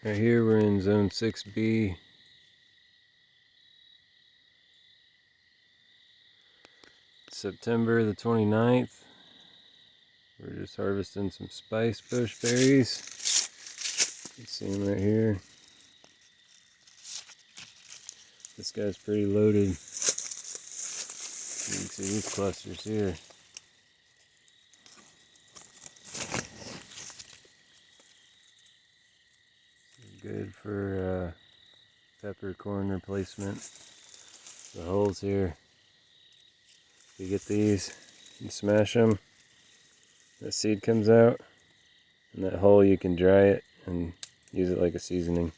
Right here we're in zone 6B. September the 29th. We're just harvesting some Spicebush berries. You can see them right here. This guy's pretty loaded. You can see these clusters here. Good for peppercorn replacement. The holes here. You get these, you smash them, the seed comes out, and that hole you can dry it and use it like a seasoning.